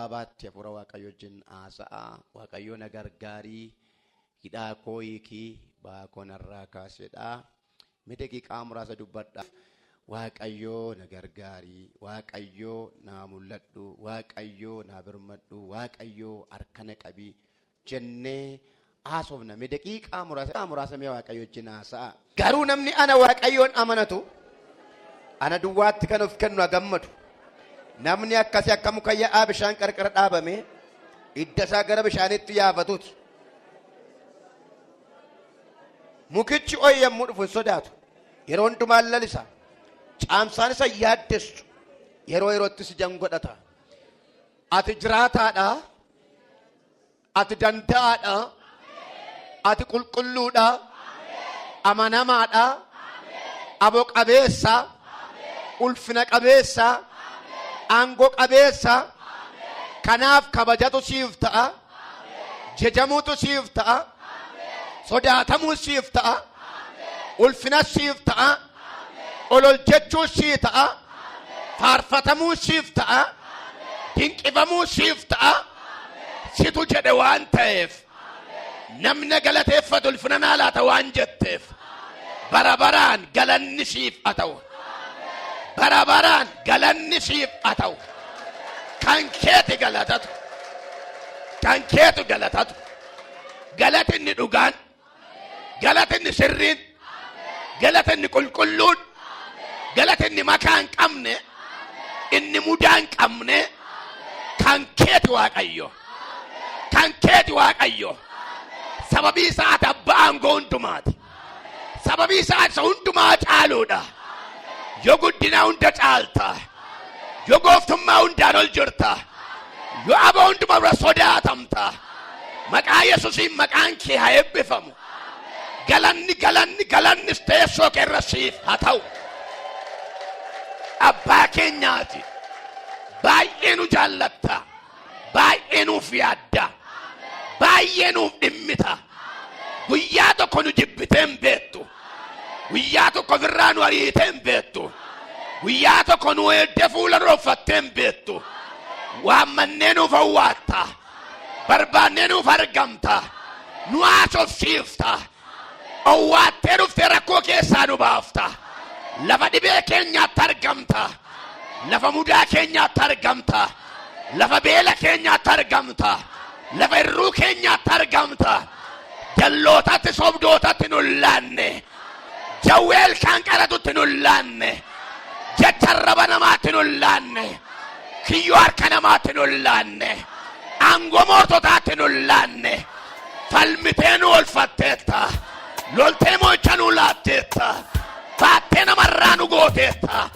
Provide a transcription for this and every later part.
gabaabaatti hafuura waaqayyoojin haasa'a waaqayyo nagargaarii hidhaa kooyikii baakonarraa kaasedha daqiiqaa muraasa dubbadha waaqayyo nagargaarii waaqayyo naa mul'adhu waaqayyo naa birmadhu waaqayyo harkana qabii jennee haasofna daqiiqaa muraasa mee waaqayyoojin haasa'a garuu namni ana waaqayyoon amanatu ana duwwaatti kan of kennu gammadu namni akkasii akka muka yaa'aa bishaan qarqara dhaabame idda isaa gara bishaanitti yaafatuuti mukichi ooyyammuu dhufu hin sodaatu yeroo hundumaa lalisa caamsaan isa yaaddessu yeroo yerootti si jangodhata ati jiraataadha ati danda'aadha ati qulqulluudha amanamaadha aboo qabeessa ulfina qabeessa aango qabeessa kanaaf kabajatu siif ta'a jajamuutu siif ta'a sodaatamuu siif ta'a ulfina siif ta'a olol jechuu siif ta'a faarfatamuu siif ta'a dinqifamuu siif ta'a situ jedhe waan ta'eef namni galateeffatu ulfina naa laata waan jetteef bara baraan galanni siif haa ta'u bara baraan galanni siif haa ta'u kan keeti galatatu galatinni dhugaan galatinni sirriin galatinni qulqulluun galatinni makaa hin qabne inni mudaa hin qabne kan keeti waaqayyo sababii isaati abbaa aangoo hundumaati sababii isaati isa hundumaa caaluudha yoo guddina hunda caalta yoo gooftummaa hundaan ol jirta yoo aboo hundumaa bira sodaatamta maqaa yesuusiin maqaan kee haa eebbifamu galanni teessoo kee irra siif haa ta'u abbaa keenyaati baay'ee nu jaallatta baay'ee nuuf yaadda baay'ee nuuf dhimmita guyyaa tokko nu jibbitee hin beektu guyyaa tokko ofirraa nu ariitee hin beektu guyyaa tokko nu eeddee fuula rooffattee hin beektu waammannee nuuf hawwaatta barbaannee nuuf argamta nu haasofsiifta owwaattee dhuftee rakkoo keessaa nu baafta lafa dhibee keenyaatti argamta lafa mudaa keenyaatti argamta lafa beela keenyaatti argamta lafa irruu keenyaatti argamta jallootatti sobdootatti nu laanne jawweel kan qaratutti nu laanne jecharraba namaatti nu laanne kiyyoo harka namaatti nu laanne aangoo moototaatti nu laanne falmitee nu olfatteetta loltee mo'icha nu laatteetta baattee namarraa nu gooteetta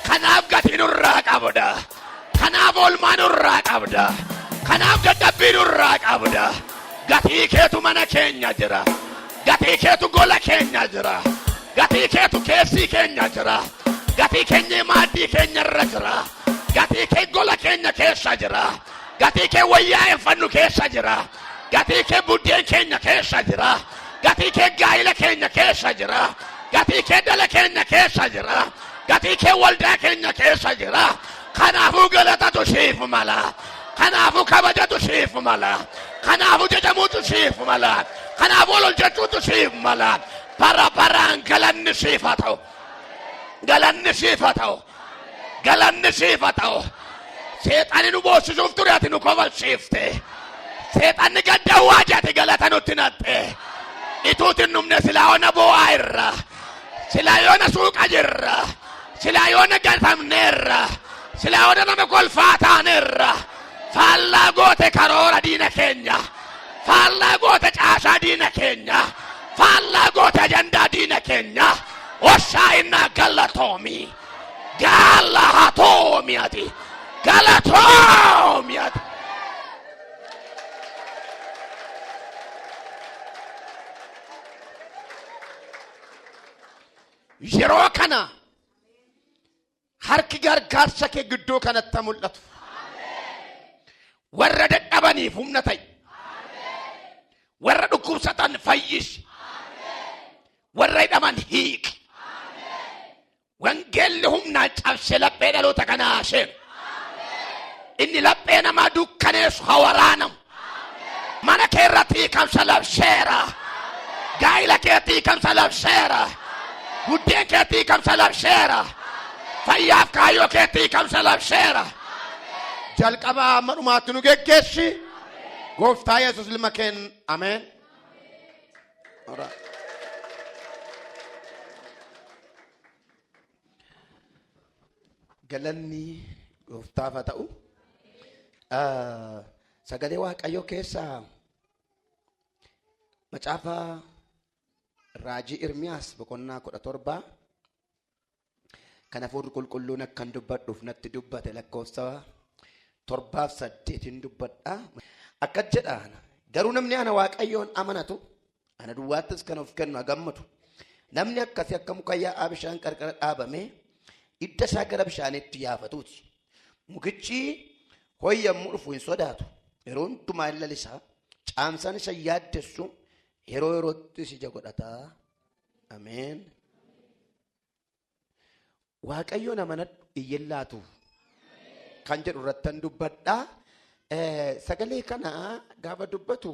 kanaaf gatii nurraa qabda kanaaf oolmaa nurraa qabda kanaaf dadhabbii nurraa qabda gatii keetu mana keenya jira gatii keetu gola keenya jira gatii keetu keessii keenya jira gatii keenya maaddii keenya irra jira gatii kee gola keenya keessa jira gatii kee wayyaa effannu keessa jira gatii kee buddeen keenya keessa jira gatii kee gaa'ila keenya keessa jira gatii kee dhala keenya keessa jira gatii kee waldaa keenya keessa jira kanaafuu galatatu siif mala kanaafuu kabajatu siif mala kanaafuu jajamuutu siif mala kanaafuu olol jechuutu siif mala bara baraan galanni siif haa ta'u seexanni nu boossisuuf ture ati nu kofalchiifte seexanni gaddawwaa jeeti galata nutti natte ituuti numne silaa yoona boo'aa irra silaa yoona suuqa jirra silaa yoona gatamneerra silaa yoona nama kolfaa taaneerra faallaa goote karoora diina keenya faallaa goote caasaa diina keenya faallaa goote ajandaa diina keenya oshaa'inaa galatoomi galatoomiati yeroo kana harki gargaarsa kee gidduu kanatti mul'atu warra dadhabaniif humna ta'i warra dhukkubsatan fayyisi warra hidhaman hiiki wangeelli humnaan cabsee laphee dhaloota kanaa seenu inni laphee namaa dukkaneessu hawaraanamu. Mana keerratti kamsa labseera. Gaa'ila keetii kamsa labseera. Guddeen keetii kamsa labseera. Fayyaaf kaayyoo keetii kamsa labseera. Jalqabaa amma dhumaatti nu geggeessi. Gooftaa Yesuus ilma keen ameen. Galanni gooftaaf haa ta'u. Sagalee Waaqayyoo keessaa macaafa raajii Irmiyaas boqonnaa 17 kan Hafuurri Qulqulluun akkan dubbadhuuf natti dubbate lakkoofsa 7-8 dubbadha. Akka jedhaan garuu namni ana Waaqayyoon amanatu ana duwwaattis kan of kennu gammadu. Namni akkasii akka muka yaa'aa bishaan qarqara dhaabame idda isaa gara bishaaniitti yaafatuuti. Mukichi hoyyammuu dhufu hin sodaatu. Yeroo hundumaa lalisaa caamsaan isa yaaddessu yeroo yerootti ija godhataa. Ameen. Waaqayyoon amanadhu iyyin laatu kan jedhu irrattan dubbadha. Sagalee kana gaafa dubbatu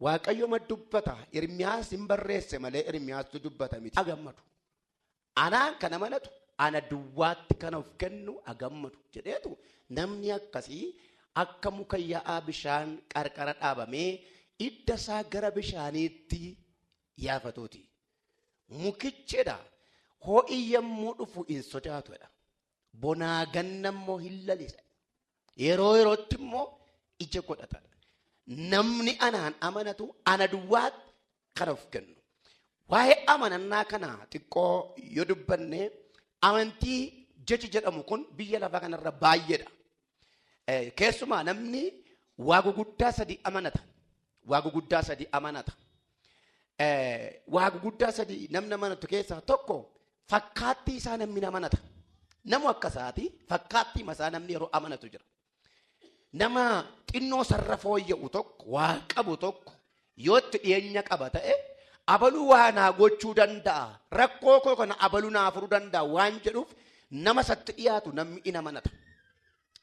Waaqayyooma dubbata. Irmiyaas hin barreesse malee Irmiyaastu dubbata miti. Agammadu. Anaan kan amanatu ana duwwaatti kan of kennu agammadu jedheetu namni akkasii akka muka yaa'aa bishaan qarqara dhaabamee idda isaa gara bishaaniitti yaafatuuti. Mukichedha ho'iyyammoo dhufu hin sodaatudha. Bonaa gannammoo hin lalisa. Yeroo yerootti immoo ija godhata. Namni anaan amanatu ana duwwaatti kan of kennu. Waa'ee amanannaa kana xiqqoo yoo dubbanne amantii jechi jedhamu kun biyya lafaa kanarra baay'eedha. Keessumaa namni waaqa guddaa sadii amanata. Waaqa guddaa sadii amanata. Waaqa guddaa sadii namni amanatu keessaa tokko fakkaattii isaa namni amanata. Namu akka isaati fakkaattii isaa namni yeroo amanatu jira. Nama xinnoo sarara fooyya'u tokko waa qabu tokko yoo itti dhiyeenya qaba ta'e abaluu waa naa gochuu danda'a. Rakkoo koo kana abaluu naa furuu danda'a waan jedhuuf nama satti dhiyaatu namni in amanata.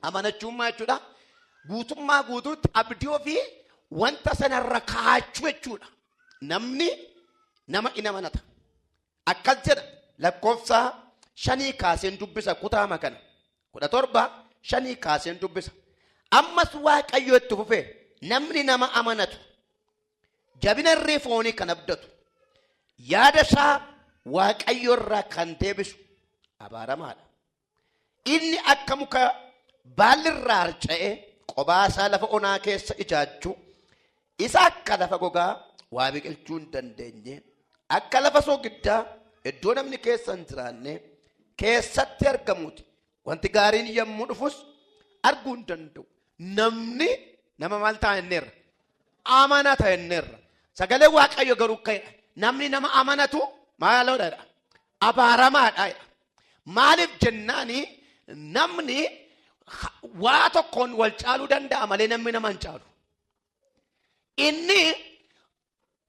Amanachuun maal jechuudha? Guutummaa guutuutti abdii ofii wanta sanarra kaachuu jechuudha. Namni nama in amanata. Akkas jedha lakkoofsa 5 kaaseen dubbisa kutaama kana 17 5 kaaseen dubbisa. Ammas Waaqayyo itti fufee namni nama amanatu jabina irree foonii kan abdatu yaada isaa Waaqayyo irraa kan deebisu abaaramaadha. Inni akka muka baalli irraa harca'ee qobaa isaa lafa onaa keessa ijaajju isa akka lafa gogaa waa biqilchuu hin dandeenye akka lafa soogiddaa iddoo namni keessa hin jiraanne keessatti argamuuti. Wanti gaariin yommuu dhufus arguu hin danda'u. Namni nama maal ta'a inneerra amanata inneerra. Sagalee Waaqayyo garuu ka'edha. Namni nama amanatu maaloodha? Abaaramaadha. Maaliif jennaani namni waa tokkoon wal caaluu danda'a malee namni nama hin caalu. Inni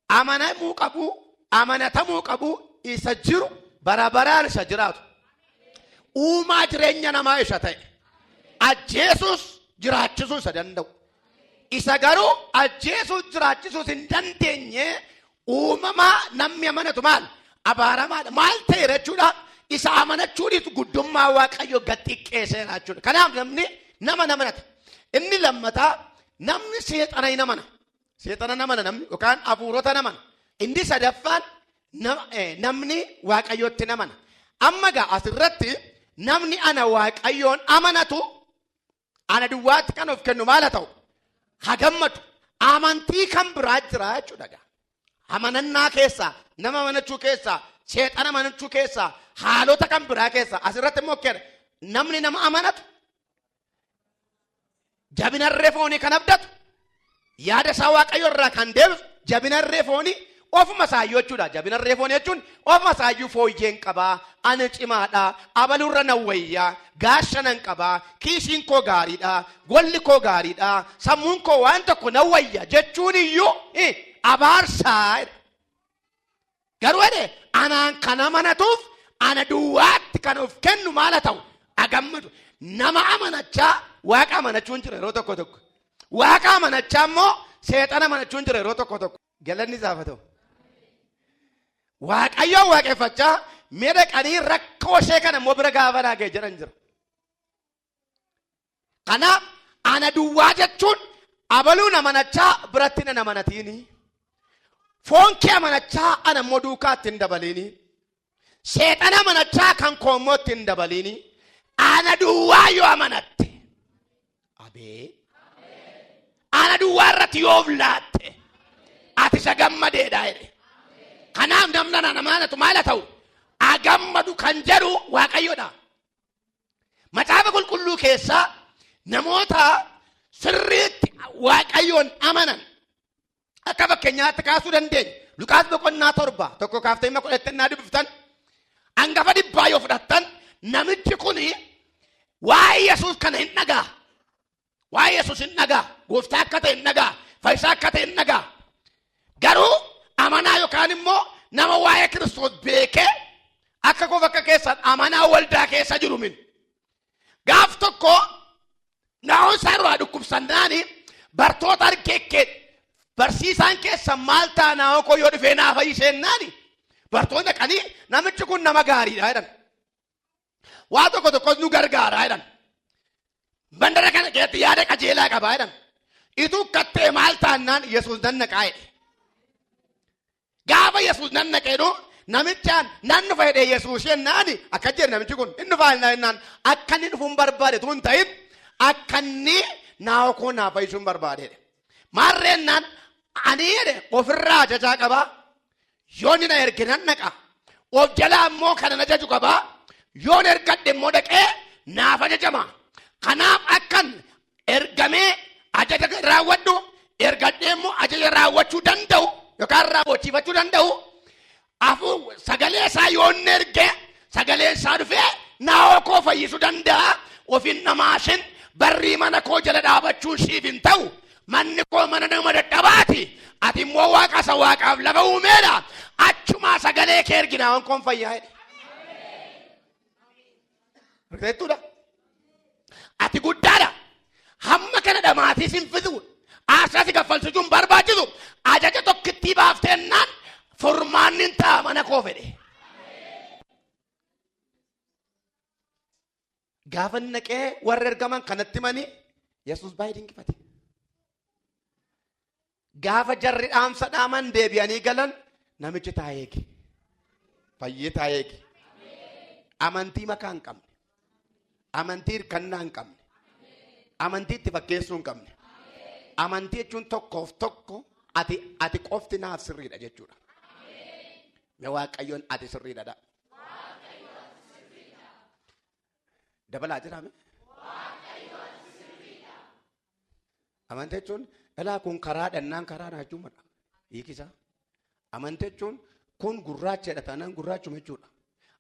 amanamuu qabu amanatamuu qabu isa jiru bara baraan isa jiraatu. Uumaa jireenya namaa isa ta'e ajjeesuus jiraachisuu isa danda'u. Isa garuu ajjeesuu jiraachisuus hin dandeenye uumamaa namni amanatu maal? Abaaramaadha. Maal ta'e jechuudha? Isa amanachuudhiif guddummaa Waaqayyo gad xiqqeesseera jechuudha. Kanaaf namni nama amanata. Inni lammataa namni seexana hin amana. Seexana namana namni yookaan hafuurota namana. Inni sadaffaan namni Waaqayyootti namana. Amma gaa asirratti namni ana Waaqayyoon amanatu ana duwwaatti kan of kennu maal ta'u? Hagammadu. Amantii kan biraa jira jechuudha. Amanannaa keessaa nama amanachuu keessaa seexana amanachuu keessaa haalota kan biraa keessaa asirratti immoo kenna namni nama amanatu jabina irree foonii kan abdatu yaada isaa Waaqayyo irraa kan deebisu jabina irree foonii ofuma isaayyuu jechuudha. Jabina irree foonii jechuun ofuma isaayyuu fooyyeen qabaa, ani cimaadha, abalurra nan wayyaa, gaasha nan qabaa, kiisiin koo gaariidha, golli koo gaariidha, sammuun koo waan tokko nan wayya jechuun iyyuu abaarsaa. Garuu anaan kan amanatuuf ana duwwaatti kan of kennu maal ta'u? Agammadu. Nama amanachaa waaqa manachuun jira yeroo tokko tokko. Waaqa manachaa immoo seexana manachuun jira yeroo tokko tokko. Galanni isaaf haa ta'u. Waaqayyoon waaqeffachaa miira qanii rakkoo ishee kana immoo bira gaafa naagee jedhan jira. Kanaaf ana duwwaa jechuun abaluu namanachaa biratti na namanatiini. Foon kee amanachaa ana immoo duukaatti hin dabaliini. Seexana amanachaa kan koommootti hin dabaliini. Ana duwwaa yoo amanatte. Abee. Ana duwwaa irratti yoo laatte. Ati isa gammadeedhaa jedhe. Kanaaf namna namanatu maal haa ta'u? Agammadu kan jedhu Waaqayyoodha. Macaafa qulqulluu keessaa namoota sirriitti Waaqayyoon amanan akka fakkeenyaatti kaasuu dandeenya. Luqaas boqonnaa 7 tokko kaaftee 10 dubbiftan hangafa 100 yoo fudhattan namichi kun waa'ee Yesuus kana hin dhagaa. Waa'ee Yesuus hin dhagaa. Gooftaa akka ta'e hin dhagaa. Fayyisaa akka ta'e hin dhagaa. Garuu amanaa yookaan immoo nama waa'ee Kiristoos beekee akka qofa akka keessan amanaa waldaa keessa jiru min. Gaaf tokko naa'oon sarara dhukkubsannaani bartoota argeekkee barsiisaan keessa maal ta'a naa'oo koo yoo dhufee naa fayyiseennaani bartoonni dhaqanii namichi kun nama gaariidha jedhan. Waa tokko tokkos nu gargaara jedhan. Bandara kana keessatti yaada qajeelaa qaba jedhan. Ituu kattee maal taannaan Yesuus nan naqaa jedhe. Gaafa Yesuus nan naqeenu namichaan nan dhufa jedhee Yesuus jennaani akka jedhe namichi kun hin dhufaa jennaan akka inni dhufuun barbaade tun ta'in akka inni naa'oo koo naa fayyisuun barbaade. Maarreennaan ani jedhe ofirraa ajajaa qabaa. Yoon na erge nan naqa. Of jalaa immoo kana na jaju qabaa. Yoon ergadhe immoo dhaqee naaf ajajama. Kanaaf akkan ergamee ajaja raawwadhu ergadhee immoo ajaja raawwachuu danda'u yookaan raawwachiifachuu danda'u. Afuu sagalee isaa yoon erge sagalee isaa dhufee naa'oo koo fayyisuu danda'a. Ofiin namaashin barrii mana koo jala dhaabachuun siif hin ta'u. Manni koo mana nama dadhabaati. Ati immoo waaqa isa waaqaaf lafa uumeedha. Achumaa sagalee kee erginaa waan koon fayyaa jedhe. Rifeettuudha. Ati guddaadha. Hamma kana dhamaatii sin fidu. Aarsaa si kaffalchisuun barbaachisu. Ajaja tokkittii baaftennaan furmaanni hin ta'a mana koo fedhe. Gaafa naqee warra ergaman kanatti manii Yesuus baay'ee dinqifate. Gaafa jarri dhaamsa dhaaman deebi'anii galan namichi taa'eegi. Fayyee taa'eegi. Amantii makaa hin qabne. Amantii hirkannaa hin qabne. Amantii itti fakkeessuu hin qabne. Amantii jechuun tokkoof tokko ati qofti naaf sirriidha jechuudha. Mee Waaqayyoon ati sirriidha. Dabalaa jiraame. Amantii jechuun ilaa kun karaa dhannaan karaa naachuu madha. Hiikisa. Amantii jechuun kun gurraacha jedha taanaan gurraachuma jechuudha.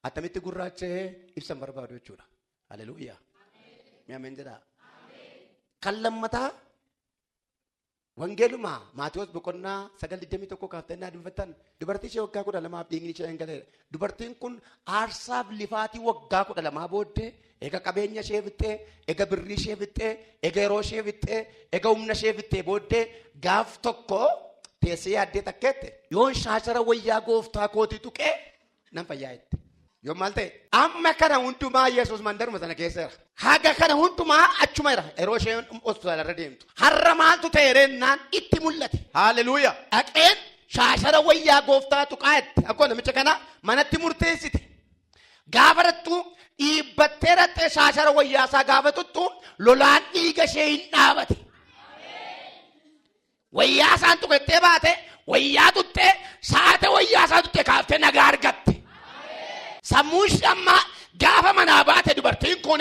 Attamitti gurraachee ibsan barbaadu jechuudha. Haleluuyaa. Mee ameen jedhaa. Kan lammataa wangeelumaa Maatiyos boqonnaa 9:21 kaaftannaa dubbattan dubartii ishee waggaa 12 dhiigni ishee dhangalaa'e. Dubartiin kun aarsaaf lifaatii waggaa 12 booddee ega qabeenya ishee fixxee, ega birrii ishee fixxee, ega yeroo ishee fixxee, ega humna ishee fixxee booddee gaaf tokko teessee yaaddee takkeette yoon shaashara wayyaa gooftaa kootii tuqee nan fayyaa jette. Yoo maal ta'e amma kana hundumaa Yesuus mandaruma sana keessa jira. Haga kana hundumaa achuma jira yeroo isheen hospitaalarra deemtu. Har'a maaltu ta'e reennaan itti mul'ate. Haalleluuyaa. Dhaqeen shaashara wayyaa gooftaa tuqaa jette. Akkoo namicha kana manatti murteessite. Gaafarattuu dhiibbattee rattee shaashara wayyaasaa gaafa tuttu lolaan dhiiga ishee hin dhaabate. Wayyaasaan tuqettee baate wayyaa tuttee saate wayyaasaa tuttee kaaftee nagaa argatte. Sammuun shammaa gaafa manaa baate dubartiin kun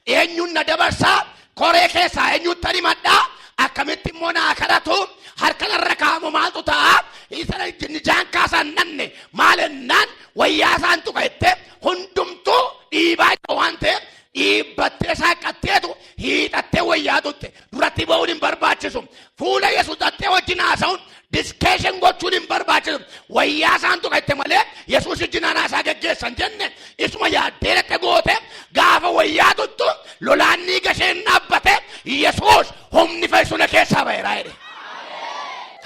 eenyuun na dabarsaa koree keessaa eenyuutti himadhaa akkamitti immoo naa kadhatu harkanarra kaa'amu maaltu ta'a isa nijaan kaasaan nanne maalennaan wayyaasaan tuqettee hundumtuu dhiibaa jira waan ta'eef dhiibbattee saaqatteetu hiixattee wayyaa tutte duratti ba'uun hin barbaachisu fuula Yesuus dhattee wajjin haasa'uun diskeeshin gochuun hin barbaachisu wayyaasaan tuqette malee Yesuus ijjinaan haasaa geggeessan jenne isuma yaaddee dhatte goote gaafa wayyaa tuttu lolaanni gasheen dhaabbate Yesuus humni fayyisuna keessaa ba'eera jedhe.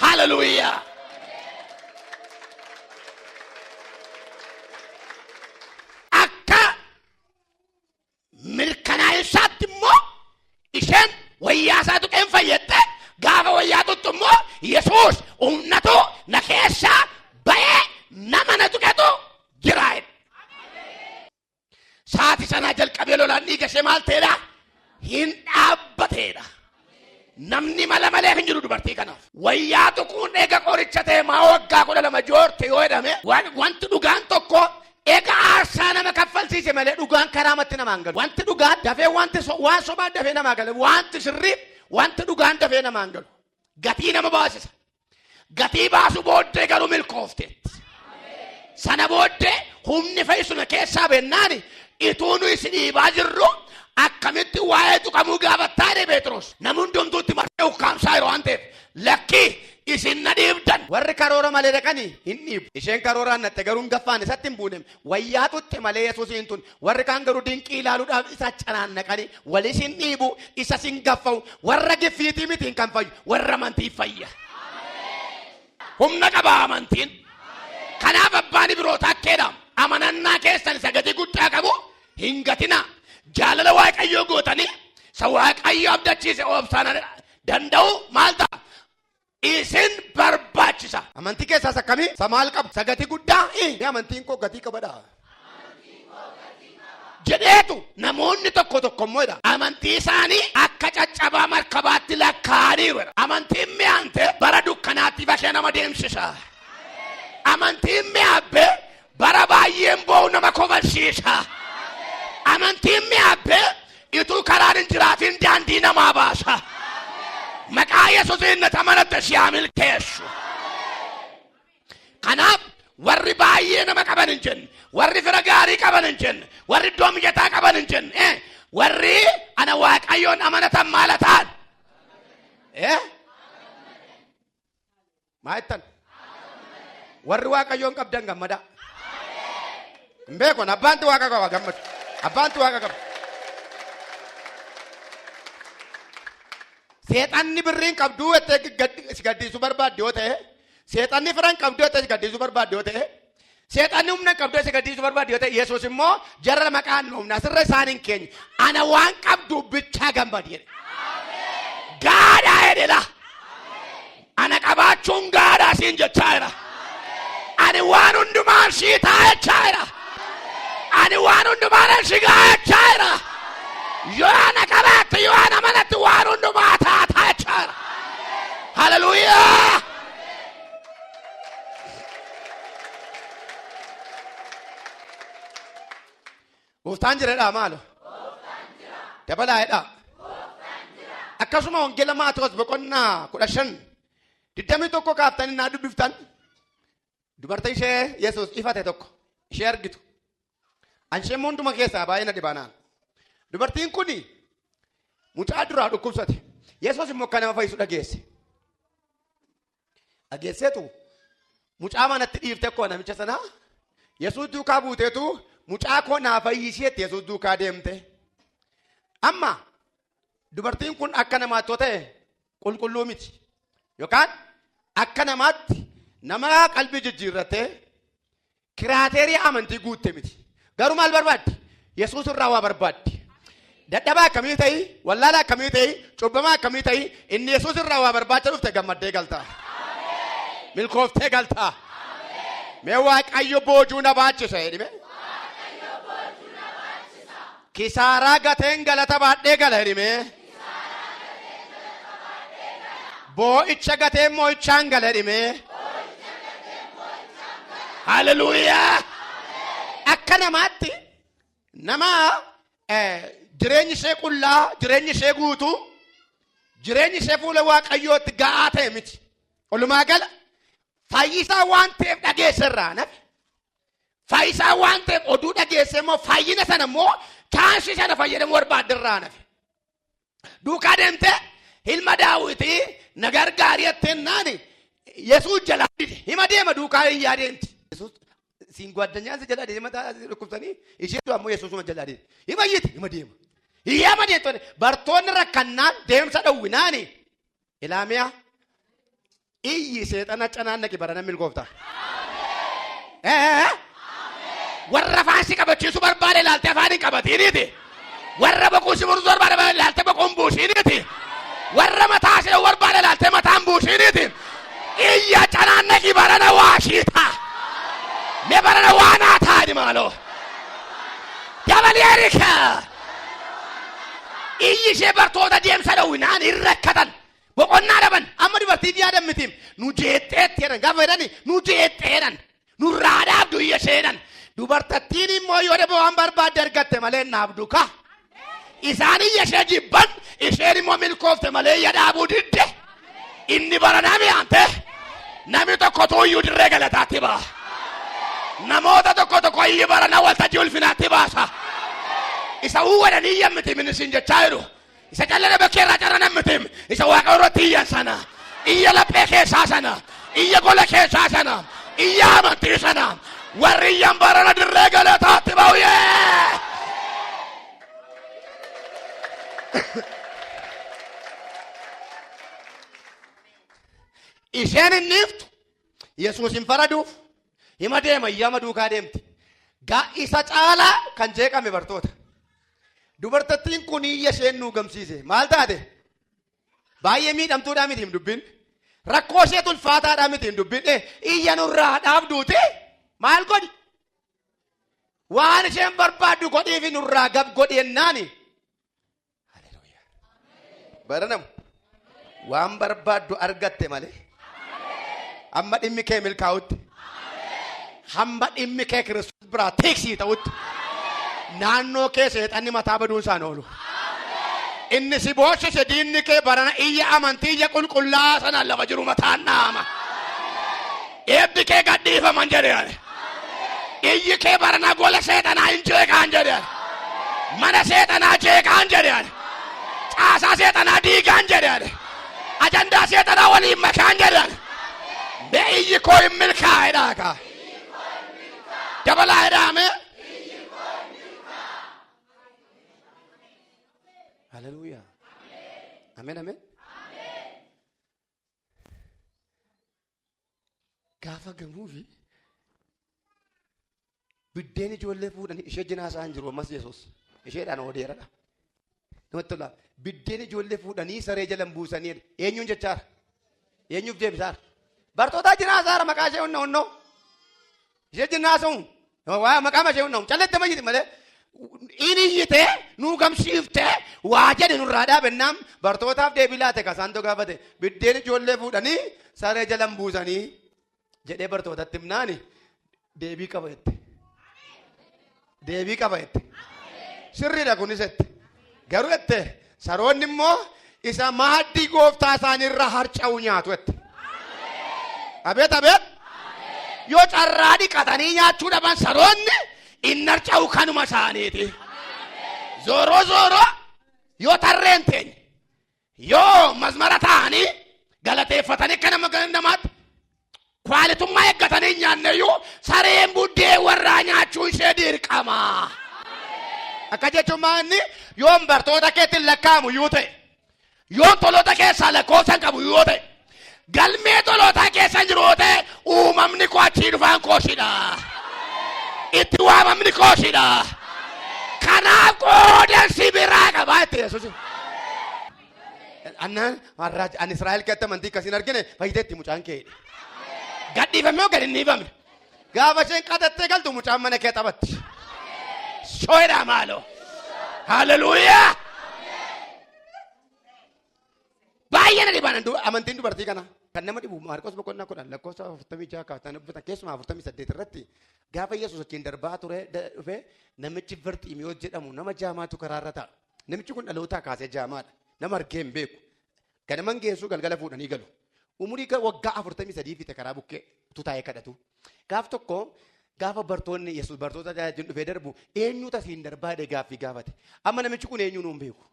Hallelujah. Akka mirkanaa'isaatti immoo isheen wayyaa isaa tuqeen fayyadde gaafa wayyaa tuttu immoo Yesuus humnatu na keessaa ba'ee nama na tuqetu jira jedhe. Saati sanaa jalqabee lolaanni gashee maal ta'eedha? Hin dhaabbateedha. Namni mala malee hin jiru dubartii kanaaf. Wayyaa tuquun eega qoricha ta'e maa waggaa 12 joorte yoo jedhame wanti dhugaan tokko eega aarsaa nama kaffalsiise malee dhugaan karaamatti namaan galu. Wanti dhugaan dafee waan sobaa dafee namaa galu. Wanti sirriif wanti dhugaan dafee namaan galu. Gatii nama baasisa. Gatii baasu booddee garuu milkoofteetti. Sana booddee humni fayyisuna keessaa bennaani ituunu isin dhiibaa jirru akkamitti waa'ee tuqamuu gaafattaadhe Phexros. Namni hundumtuutti maree ukkaamsaa yeroo waan ta'eef lakkii isin na dhiibdan. Warri karoora malee dhaqanii hin dhiibu. Isheen karooraan natte garuu hin gaffaan isatti hin buune. Wayyaa tutte malee Yesuus hin tun. Warri kaan garuu dinqii ilaaluudhaaf isa canaannaqanii walis hin dhiibu isas hin gaffa'u. Warra giffiitii miti hin kan fayyu warra amantii fayya. Humna qaba amantiin. Kanaaf abbaan Ibroota akkeedhaam amanannaa keessan isa gatii guddaa qabu hin gatina. Jaalala Waaqayyoo gootanii isa Waaqayyoo abdachiise obsaan danda'u maal ta'a? Isin barbaachisa. Amantii keessaas akkamii? Isa maal qabu? Isa gatii guddaa? Amantiin koo gatii qabadha. Jedheetu namoonni tokko immoo amantii isaanii akka caccabaa markabaatti lakkaa'aniiru. Amantiin mi'aante bara dukkanaatti bashee nama deemsisa. Amantiin mi'aabbe bara baay'een boo'u nama kofalsiisa. Amantiin mi'aabbe ituu karaan hin jiraatin daandii namaa baasa. Maqaa Yesuusiin na amanatte si haa milkeessu. Kanaaf warri baay'ee nama qaban hin jenne, warri fira gaarii qaban hin jenne, warri iddoo mijataa qaban hin jenne, warri ana Waaqayyoon amanatan maal ta'an? Maal ta'an? Warri Waaqayyoon qabdan gammada. Hin beekon abbaanti Waaqa qaba gammadu. Abbaanti Waaqa qaba. Seexanni birriin qabduu ettee gaddiisuu barbaadde yoo ta'e, seexanni firan qabduu ettee gaddiisuu barbaadde yoo ta'e, seexanni humna qabduu ettee gaddiisuu barbaadde yoo ta'e, Yesuus immoo jarra maqaan humna sirra isaan hin keenye. Ana waan qabdu bichaa gammadi jedhe. Gaadhaa jedhela. Ana qabaachuun gaadhaa siin jechaa jira. Ani waan hundumaan sii taa'echaa jira. Ani waan hundumaan si gaa'echaa jira. Yoo ana qabaatti yoo ana amanatti waan hundumaa taa'echaa jira. Hallelujah. Gooftaan jiradhaa maalo? Dabalaa'edhaa. Akkasuma wangeela Maatewos boqonnaa 15:21 kaaftanii naa dubbiftan. Dubartii ishee Yesuus ifate tokko ishee argitu. Anshee hunduma keessaa baay'ee na dhibanaan. Dubartiin kuni mucaa duraa dhukkubsate. Yesuus immoo akka nama fayyisu dhageesse. Dhageesseetu mucaa manatti dhiifte koo namicha sanaa. Yesuus duukaa buuteetu mucaa koo naa fayyisheetti Yesuus duukaa deemte. Amma dubartiin kun akka namaatti ta'e qulqulluu miti. Yookaan akka namaatti nama qalbii jijjiirratee kiraateerii amantii guutte miti. Garuu maal barbaaddi? Yesuus irraa waa barbaaddi. Dadhabaa akkamii ta'ii, wallaalaa akkamii ta'ii, cubbamaa akkamii ta'ii, inni Yesuus irraa waa barbaacha dhufte gammaddee galtaa. Milkooftee galtaa. Mee Waaqayyo boojuu na baachisa jedhime. Kisaaraa gateen galata baadhee gala jedhime. Boo'icha gateen moo'ichaan gala jedhime. Hallelujah. Akka namaatti nama jireenyi ishee qullaa, jireenyi ishee guutuu, jireenyi ishee fuula Waaqayyootti ga'aa ta'e miti. Walumaa gala fayyisaa waan ta'eef dhageesserraa nafe. Fayyisaa waan ta'eef oduu dhageesse immoo fayyina sana immoo chaansii sana fayyadamu barbaadderraa nafe. Duukaa deemtee ilma Daawitii na gargaari jetteen naani Yesuus jalaa dide. Hima deema duukaa hin yaadeemti. Siin ጓደኛን ጀላ deema dhukkubsanii isheetu ammoo Yesuusuma jalaa deema. Hima iyyiti hima deema. Iyyaa madeetone bartoonni rakkannaan deemsa dhowwinaani. Ilaamiyaa iyyi seexana canaannaqi barana milkoofta. warra faansi qabachiisu barbaade ilaaltee afaan hin qabatiiniti. warra boquu si muruu barbaade ilaaltee boquun buusiiniti. warra mataa si barbaade ilaaltee mataan buusiiniti. iyya canaannaqi barana waashiita. me barana waanaa taani maaloo. Dabaleerika. iyyi ishee bartoota deemsa dhowwinaan hin rakkatan. boqonnaa dhaban. Amma dubartii yaada mitiim nu jeexxeetti jedhan gaafa jedhani nu jeexxeedhan nu raadhaaf duyya seenan dubartattiin immoo yoo dhabe waan barbaadde argatte malee naabdu ka isaan iyya ishee jibban isheen immoo milkoofte malee iyya dhaabuu didde. inni baranaa mi'aante namni tokko tuuyyuu dirree galataatti ba'a. namoota tokko iyyi baranaa waltajjii ulfinaatti baasa. isa uwwadhan iyya mitiim inni siin jechaa jiru. isa callana bakkee irraa carranan mitiim. isa waaqa irratti iyyan sana. iyya laphee keessaa sana. iyya gola keessaa sana. iyya amantii sana. warri iyyan barana dirree galataatti ba'uuyee. isheen hin dhiiftu Yesuus hin faraduuf hima deema iyyama duukaa deemti. Isa caalaa kan jeeqame bartoota. Dubartattiin kun iyya isheen nu gamsiise maal taate? Baay'ee miidhamtuudhaa miti hin dubbin. Rakkoo ishee ulfaataadhaa miti hin dubbin. Iyya nurraa dhaabduuti maal godhi? Waan isheen barbaaddu godhiifi nurraa gab godhennaani. Baranamu waan barbaaddu argatte malee amma dhimmi kee milkaa'utti hamma dhimmi kee Kiristoos biraa teeksii ta'utti naannoo kee seexanni mataa baduun isaan oolu. Inni si booshise diinni kee barana iyya amantii iyya qulqullaa sanaan lafa jiru mataan naama. Eebbi kee gadhiifaman jedhean. Iyyi kee barana gola seexanaa hin jeeqaan jedhean. Mana seexanaa jeeqaan jedhean. Caasaa seexanaa diigaan jedhean. Ajandaa seexanaa waliin makaan jedhean. Bee iyyi koo hin milkaa'edhaa kaa. Dabalaa jedhaame. Hallelujah. Amen, amen. Gaafa gamuufi biddeen ijoollee fuudhanii ishee jinaasaa hin jiru ammas Yesuus. Isheedhaan odeeradha. Namatti tola. Biddeen ijoollee fuudhanii saree jalan buusanii eenyuun jechaara? Eenyuuf deebisaara? Bartoota jinaasaara maqaa ishee hunnoo. Ishee jinaasuun waa maqaa ishee hunnoo. Calletti mayyiti malee. Inni iyyitee nu gamsiiftee waa jedhe nurraa dhaabennaan bartootaaf deebii laate kasaanto gaafate biddeen ijoollee fuudhanii saree jalan buusanii jedhee bartootatti himnaani deebii qaba jette. Deebii qaba jette. Sirriidha kunis jette. Garuu jette saroonni immoo isa maaddii gooftaa isaaniirra harca'u nyaatu jette. Abeet abeet. Yoo carraa dhiqatanii nyaachuu dhaban saroonni inni harca'u kanuma isaaniiti. Zoro yoo tarreen teenya yoo mazmara ta'anii galateeffatanii akka namaatti kwaalitummaa eeggatanii nyaanneyyuu sareen buddeen warraa nyaachuu ishee dirqama. Akka jechuun maanni yoon bartoota keetti lakkaa'amu yoo ta'e yoon toloota keessaa lakkoofsan qabu yoo ta'e galmee tolootaa keessa jiru yoo ta'e uumamni koo achii dhufaan kooshidha. Itti waamamni kooshidha. Kanaaf qoodansi biraa qabaa itti Yesuus. Ani Israa'el keessatti amantii akkasiin argine fayyiteetti mucaan kee. Gadhiifamee yoo gadi hin dhiifamne. Gaafa isheen qatattee galtu mucaan mana kee taphatti. Shooyidhaa maaloo. Hallelujaa. Baay'ee na dhibaan amantiin dubartii kana. Kan nama dhibu Maarqos boqonnaa 10 lakkoofsa 46 kaaftan dubbatan keessumaa 48 irratti gaafa Yesuus achiin darbaa ture dhufe namichi Barxiimiyoos jedhamu nama jaamaatu karaarra ta'a. Namichi kun dhalootaa kaasee jaamaadha. Nama argee hin beeku. Ganaman geessuu galgala fuudhanii galu. Umurii waggaa 43 fite karaa bukkee tutaa'ee kadhatu. Gaaf tokko gaafa bartoonni Yesuus bartoota tajaajilu dhufee darbu eenyutu asiin darbaa gaaffii gaafate. Amma namichi kun eenyu nuun beeku.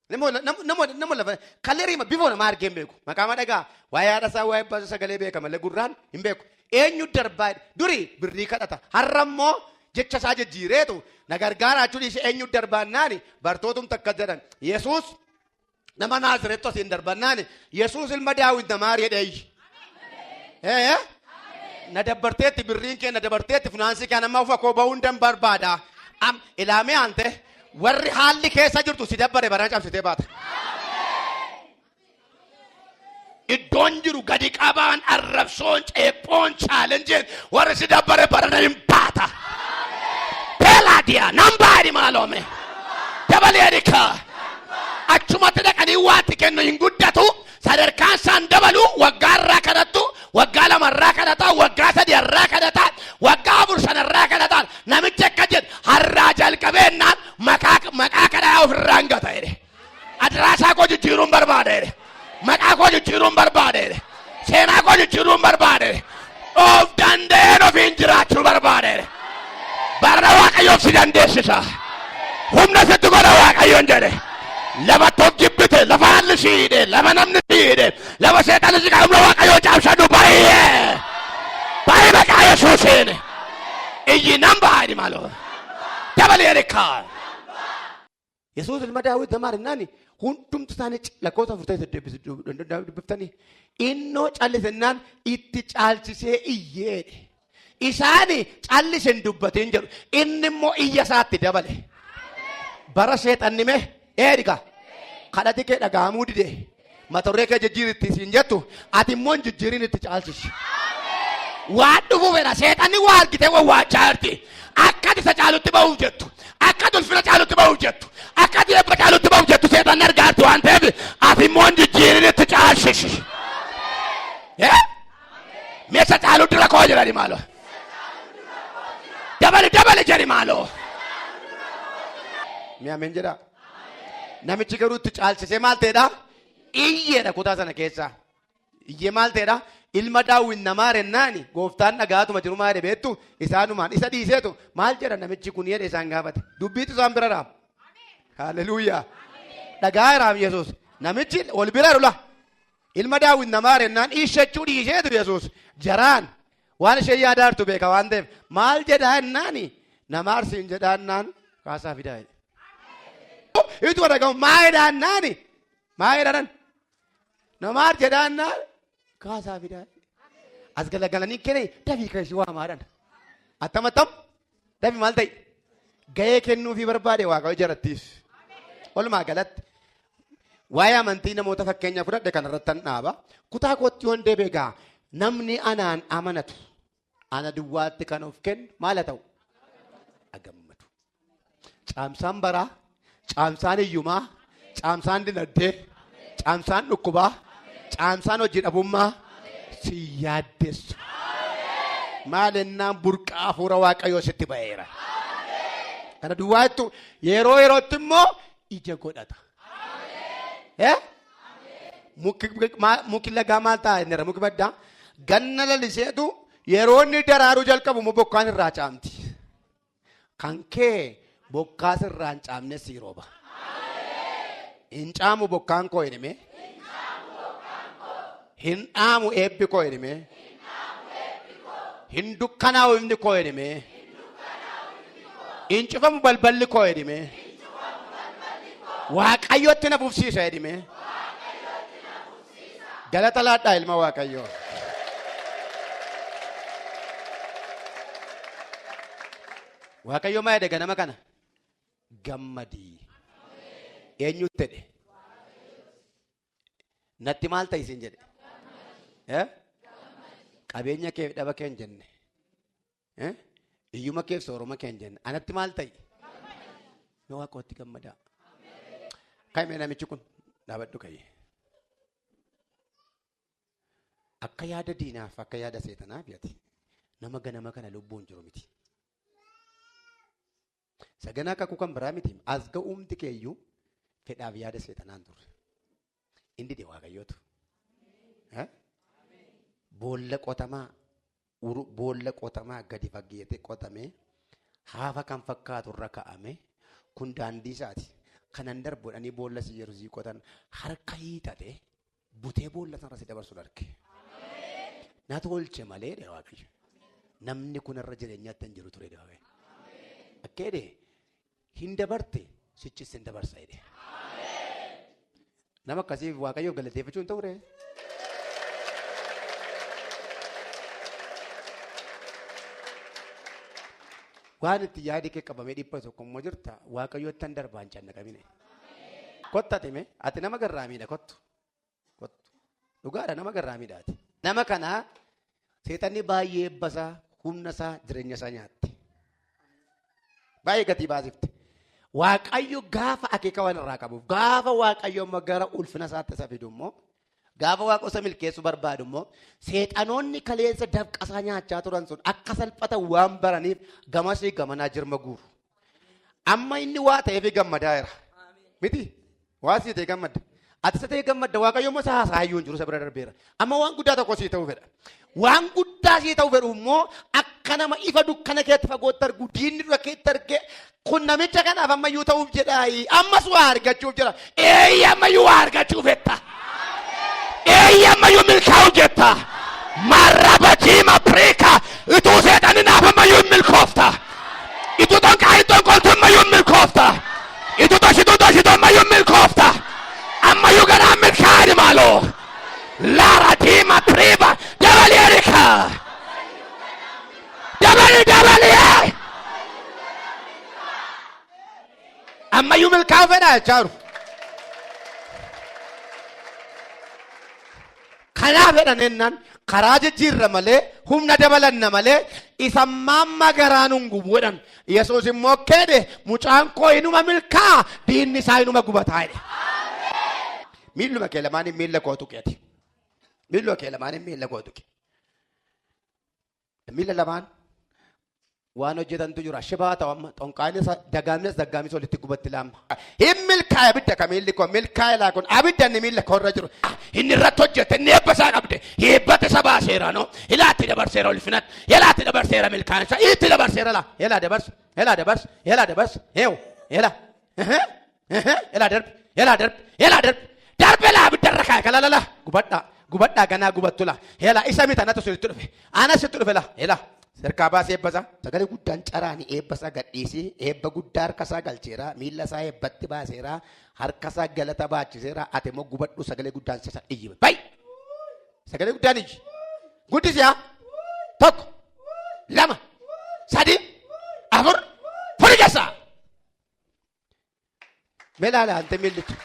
Nama lafa kalleeriima bifoo namaa argee hin beeku. Maqaa madhagaa waa'ee haadha isaa waa'ee abbaa sagalee beeka malee gurraan hin beeku. Eenyu darbaa durii birrii kadhata. Har'a immoo jecha isaa jijjiireetu na gargaaraachuun ishee eenyu darbaannaani bartootum takka jedhan Yesuus nama Naazireetti asiin darbannaani Yesuus ilma Daawit namaa jedhee na dabarteetti birriin kee na dabarteetti finaansii kee nama ufa koo ba'uun dan barbaada ilaamee ante warri haalli keessa jirtu si dabbare barana cabsitee baata. Iddoon jiru gadi qabaan arrabsoon ceephoon chaalenjeen warri si dabbare barana hin baata. Peelaadiyaa nambaari maaloome dabalee dhikaa achumatti dhaqanii waatti kennu hin guddatu sadarkaan isaan dabalu waggaa irraa kadhattu waggaa lama irraa kadhataa waggaa sadii irraa kadhataa waggaa afur shan irraa kadhataa namichi akka jedhu har'aa jalqabeennaan maqaa kadhaa ofirraa hin gata jedhe adaraasaa koo jijjiiruun barbaada jedhe maqaa koo jijjiiruun barbaada jedhe seenaa koo jijjiiruun barbaada jedhe of danda'een ofiin jiraachuu barbaada jedhe barra waaqayyoof si dandeessisa humna sitti godha waaqayyoon jedhe lama tokko jibbite lafa haalli siidhe lama namni siidhe lama seexanni si qaamna waaqayyoo caabsadu baay'ee maqaa Yesuusiin iyyi nan baay'ee maaloo dabalee dhikaa Yesuus ilma Daawit namaa jennaani hundumtu isaanii lakkoofsa 48 dubbiftanii innoo callisennaan itti caalchisee iyyeedhe isaani callisen dubbateen jedhu inni immoo iyya isaatti dabale bara seexanni mee eediga kadhati kee dhagahamuu dide matorree kee jijjiiritti siin jettu ati immoo jijjiirin itti caalchisi waan dhufu fedha seexanni waa argitee waa jaarti akka isa caalutti ba'uuf jettu akka ulfina caalutti ba'uuf jettu akka eebba caalutti ba'uuf jettu seexanni argaarti waan ta'eef ati immoo jijjiirin itti caalchisi meessa caalu dira koo jedhani maaloo dabale jedhi maaloo mi ameen jedha namichi garuu itti caalchisee maal ta'edha iyyeedha kutaa sana keessa iyyee maal ta'edha ilma Daawit namaa rennaani gooftaan dhagaatuma jiru maal beektu isaanumaan isa dhiiseetu maal jedha namichi kun jedhe isaan gaafate dubbiitu isaan bira raam haleluuyaa dhagaa raam Yesuus namichi ol bira rula ilma Daawit namaa rennaan ishechuu dhiiseetu Yesuus jaraan waan ishee yaadaartu beeka waan ta'eef maal jedhaa ennaani namaa arsiin jedhaannaan kaasaa fidaa itu dhagahu maayidaannaani maayidaanan namaa jedhaannaan kaasaa fidaa as galagalanii kennee dafii keessi waamaadhaan attamattam dafi maal ta'e gahee kennuufii barbaade waaqayyo jarattiif walumaa galatti waa'ee amantii namoota fakkeenya fudhadhe kanarrattan dhaaba kutaa kootti yoon deebi'e namni anaan amanatu ana duwwaatti kan of kennu maal ta'u agammadu caamsaan baraa caamsaan iyyumaa caamsaan dinagdee caamsaan dhukkubaa caamsaan hojii dhabummaa si yaaddessu maalennaan burqaa hafuura waaqayyoo sitti ba'eera kana duwwaattu yeroo yerootti immoo ija godhata muki lagaa maal ta'a inni muki baddaa ganna laliseetu yeroo inni daraaruu jalqabu immoo bokkaan irraa caamti kan kee bokkaas irraa hin caamne sii rooba hin caamu bokkaan koo jedhame hin dhaamu eebbi koo jedhame hin dukkanaa'u ifni koo jedhame hin cufamu balballi koo jedhame waaqayyotti na fufsiisa jedhame galata laadhaa ilma waaqayyoo waaqayyo maa jedhe ganama kana gammadii eenyutti jedhe natti maal ta'i isin jedhe qabeenya keef dhaba kee hin jenne iyyuma keef sooroma kee hin jenne anatti maal ta'i mee waaqootti gammadaa kaa'imee namichi kun dhaabadhu kayyee akka yaada diinaaf akka yaada seetanaaf yati nama ganama kana lubbuun jiru miti saganaa kakuu kan biraa miti as ga'uumti keeyyuu fedhaaf yaada seetanaan turre indi de waaqayyootu boolla qotamaa gadi fageete qotamee haafa kan fakkaatu irra ka'ame kun daandii isaati kanan darbuudhanii boolla si yerusii qotan harka hiixate butee boolla sanarra si dabarsu darge na tolche malee de waaqayyo namni kun irra jireenyaatti hin jiru ture de waaqayyo akkeedhe hin dabarte sichis hin dabarsa jedhe. Nama akkasiif Waaqayyoof galateeffachuun ta'u ree. Waan itti yaadi kee qabamee dhipha tokko immoo jirta Waaqayyootti hin darbaan cannaqamine. Kottatime ati nama garraamiidha kottu. Dhugaadha nama garraamiidhaati. Nama kana seexanni baay'ee eebbasaa humna isaa jireenya isaa nyaatti. Baay'ee gatii baasifte. Waaqayyo gaafa akeeka waan irraa qabuuf gaafa Waaqayyo immoo gara ulfina isaatti isa fidu immoo gaafa Waaqa isa milkeessu barbaadu immoo seexanoonni kaleessa dafqasaa nyaachaa turan sun akka salphata waan baraniif gamasii gamanaa jirma guuru. Amma inni waa ta'eef gammadaa jira. Miti waa sii ta'e gammadda. Ati isa ta'e gammadda Waaqayyo immoo isaa haasaayuu hin jiru isa bira darbeera. Amma waan guddaa tokko sii ta'uu fedha. Waan guddaa sii ta'uu fedhu immoo akka nama ifa dukkana keetti fagootti argu diinni dura keetti arge kun namicha kanaaf ammayyuu ta'uuf jedhaayi ammas waa argachuuf jira. Ammayyuu waa argachuuf jetta. Ammayyuu milkaa'uuf jetta. Marrabajiima Afrika ituu seexanni naaf ammayyuu hin milkoofta. Ituu xonqoltu ammayyuu hin milkoofta. Ituu toshitu ammayyuu hin milkoofta. Ammayyuu ganaa milkaa'ani maaloo. Lara diima priva dabali erika. Dabali. Ammayyuu milkaa'u fedha jechaaru. Kanaaf fedhan ennaan karaa jijjiirra malee humna dabalanna malee isa mamma garaan hungumu jedhan. Yesuus immoo keede mucaan koo inuma milkaa diinni isaa inuma gubataa jedhe. Miilluma kee lamaaniin miilla koo tuqeeti. Miilluma kee lamaaniin miilla koo tuqe. Miilla lamaan waan hojjetantu jira shibaa ta'u amma xonqaanis dagaamis walitti gubatti laamma. Hin milkaa'e abidda ka miilli koo milkaa'e laa kun abidda inni miilla koo irra jiru. Inni irratti hojjete inni eebba isaa qabde eebbate isa baaseera no ilaatti dabarseera ulfinat ilaatti dabarseera milkaa'insa itti dabarseera la ilaa dabarse heewu darbe la abidda irra kaa'e kalalala gubadhaa ganaa gubattu la isa mita natu sitti dhufe ana sitti dhufe la Serkaa baasee eebbasaa sagalee guddaan caraanii eebbasaa gadhiisii eebba guddaa harka isaa galcheera miilla isaa eebbatti baaseera harka isaa galata baachiseera ati immoo gubadhu sagalee guddaan isa dhiyyibe bayi sagalee guddaan iyyi guddisiyaa tokko lama sadi afur furi keessaa meelaala ante miillichi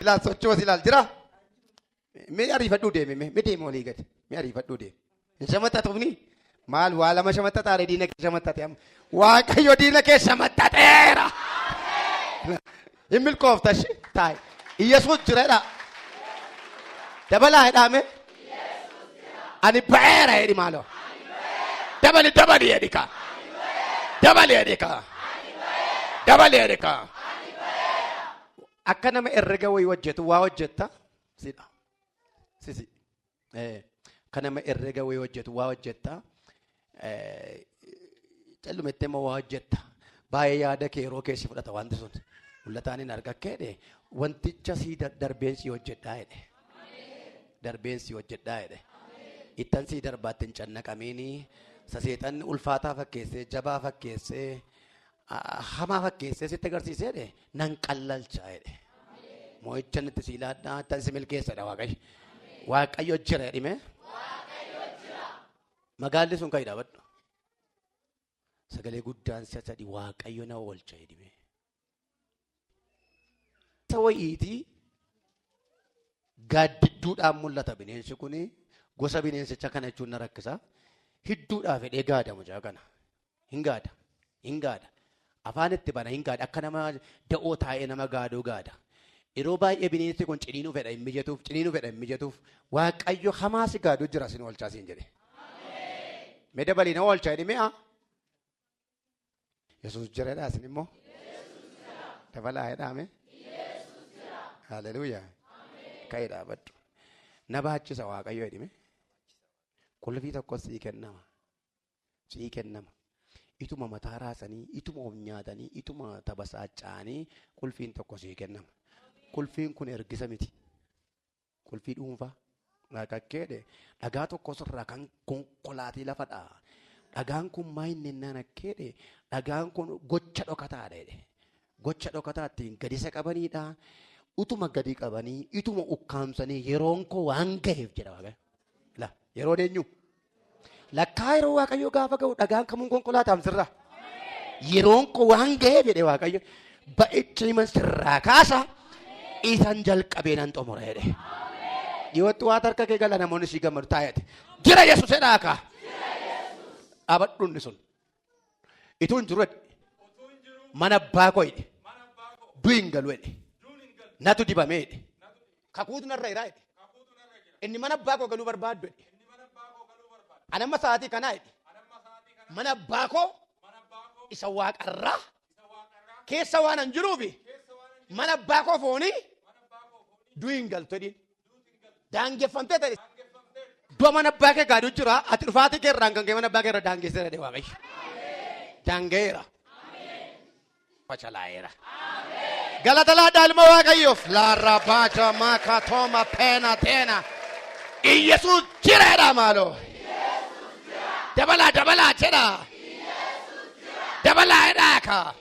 ilaal sochoos ilaal jira mee ariifadhuu deeme mee deeme olii gadi mee ariifadhuu deeme. Shamattatuufni maal waa lama shamattataare diina kee shamattate amma Waaqayyo diina kee shamattateera. Hin milkooftash taa'e Iyesuus jireedha. Dabalaa jedhame ani ba'eera jedhi maaloo. Dabali jedhika. Dabali jedhika. Akka nama herrega wayii hojjetu waa hojjetta sidha. Sisi. Kanama herrega wayii hojjetu waa hojjetta. Callumettee immoo waa hojjetta. Baay'ee yaada kee yeroo keessi fudhata wanti sun. Mul'ataan hin arga keedhe wanticha sii darbeensi hojjedhaa jedhe. Darbeensi hojjedhaa jedhe. Ittan sii darbaatti hin cannaqamiini. Saseexanni ulfaataa fakkeessee jabaa fakkeessee hamaa fakkeessee sitti agarsiisee jedhe nan qallalchaa jedhe. Moo'icha nitti sii laadhaa ittan si milkeessadha Waaqayyo. Waaqayyo jira jedhime. Magaalli sun kan hidhabadhu. Sagalee guddaan si'a sadii Waaqayyo na oolcha jedhime. Isa wayiitii gaaddidduudhaan mul'ata bineensi kuni gosa bineensicha kana jechuun na rakkisa. Hidduudhaa fedhee gaada mucaa kana. Hin gaada. Afaan itti bana hin gaada. Akka nama da'oo taa'ee nama gaaduu gaada. Yeroo baay'ee bineensi kun ciniinuu fedha hin mijatuuf. Waaqayyo hamaasi gaaduu jira sin oolchaa siin jedhe. Mee dabalii na oolchaa jedhi mi'a. Yesuus jireedhaa isin immoo. Dabalaa jedhame. Haleluuyaa. Ka'ee dhaabadhu. Na baachisa Waaqayyo jedhime. Qulfii tokkos sii kennama. Ituma mataa raasanii, ituma of nyaatanii, ituma tabasaacha'anii qulfiin tokko sii kennama. Qulfiin kun ergisa miti. Qulfii dhuunfaa. Kakkeedhe dhagaa tokko sirraa kan konkolaatii lafadha. dhagaan kun maayinni naan akkeedhe dhagaan kun gocha dhokataadha. Gocha dhokataattiin gadi isa qabaniidha. Utuma gadi qabanii ituma ukkaamsanii yeroon koo waan ga'eef jedha Waaqayyo. La yeroon eenyu? Lakkaa yeroo Waaqayyo gaafa ga'u dhagaan kamuun konkolaataan sirraa. Yeroon koo waan ga'eef jedhe Waaqayyo. Ba'ichi himan sirraa kaasa isan jalqabee nan xumura jedhe. Dhiyootti waan harka kee gala namoonni si gammadu taa'eeti. Jira Yesuus jedhaa kaa. Dhaabadhuunni sun. Ituun jiru jedhe. Mana abbaa koo jedhe. Du'in galu jedhe. Natu dibamee jedhe. Kakuutu narra jira jedhe. Inni mana abbaa koo galuu barbaaddu jedhe. Anamma sa'aatii kanaa jedhe. Mana abbaa koo isa waaqarraa keessa waan hin jiruufi mana abbaa koo foonii du'in galtu jedhin. Daangeffamtee ta'e. Du'a mana abbaa kee gaaduu jira. Ati dhufaatii kee irraan kan kee mana abbaa kee irra daangeessee jedhe Waaqayyo. Daangeera. Facalaa'eera. Galata laadhaa ilma Waaqayyoof. Laarra baacha maakatooma peena teena. Iyesuus jireedha maaloo. Dabalaa jedha. Dabalaa jedhaa kaa.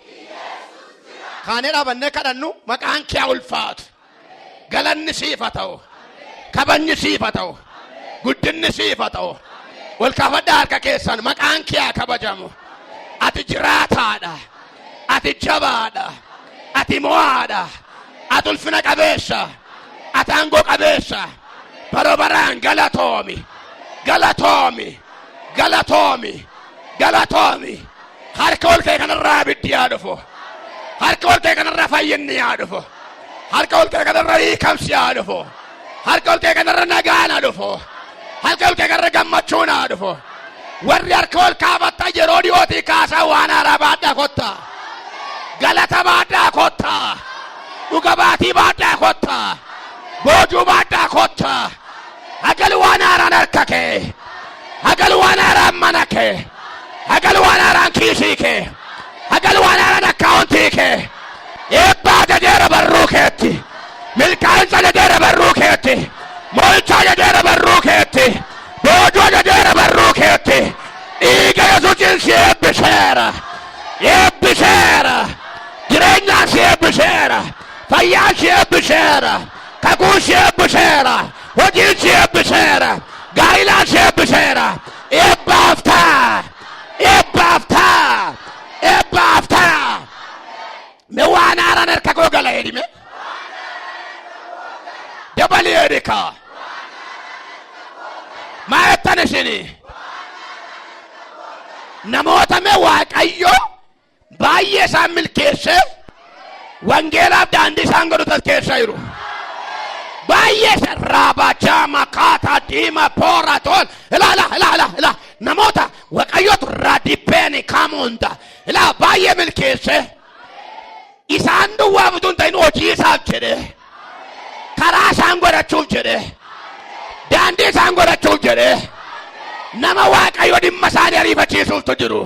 Kaanee dhaabannee kadhannu maqaan kee ulfaatu. Galanni siif haa ta'u. Kabajni siif haa ta'u. Guddinni siif haa ta'u. Ol kaafadhaa harka keessan maqaan kee haa kabajamu. Ati jiraataadha. Ati jabaadha. Ati mo'aadha. Ati ulfina qabeessa. Ati aangoo qabeessa. Bara baraan galatoomi. Galatoomi. Galatoomi. Galatoomi. Harka ol kee kanarraa abiddi haa dhufu. Harka ol kee kanarraa fayyinni haa dhufu. Harka ol kee kanarraa hiikamsi haa dhufu. Harka ol kee kanarraa nagaan haa dhufu. Harka ol kee kanarraa gammachuun haa dhufu. Warri harka ol kaafatan yeroo dhiyootii kaasaa waan haaraa baadhaa kottaa. Galata baadhaa kottaa. Dhuga baatii baadhaa kottaa. Boojuu baadhaa kottaa. Hagal waan haaraan harka kee. Hagal waan haaraan mana kee. Hagal waan haaraan kiisii kee. Hagal waan haaraan akkaawuntii kee. Eebbaa jajeera barruu keetti. Milkaa'insa jajeera barruu keetti. Mo'ichaa jajeera barruu keetti. Boojuu jajeera barruu keetti. Dhiiga Yesuusiin si eebbiseera. Eebbiseera. Jireenyaan si eebbiseera. Fayyaan si eebbiseera. Kakuun si eebbiseera. Hojiin si eebbiseera. Gaa'elaan si eebbiseera. Eebbaaftaa. Eebbaaftaa. Eebbaaftaa. Me waan haaraan harka koo gala jedhime. Dabalii edika. Maa ettan isinii. Namoota me Waaqayyo baay'ee isaan milkeesse wangeelaaf daandii isaan godhutas keessa jiru. Baay'ee sarraabachaa makaataa diima poora tol ilaa namoota Waaqayyootu irraa dibbeeni kaamunda ilaa baay'ee milkeesse isaan duwwaa butuun ta'in hojii isaaf jedhe karaa isaan godhachuuf jedhe daandii isaan godhachuuf jedhe nama Waaqayyo dhimma isaanii ariifachiisuuftu jiru.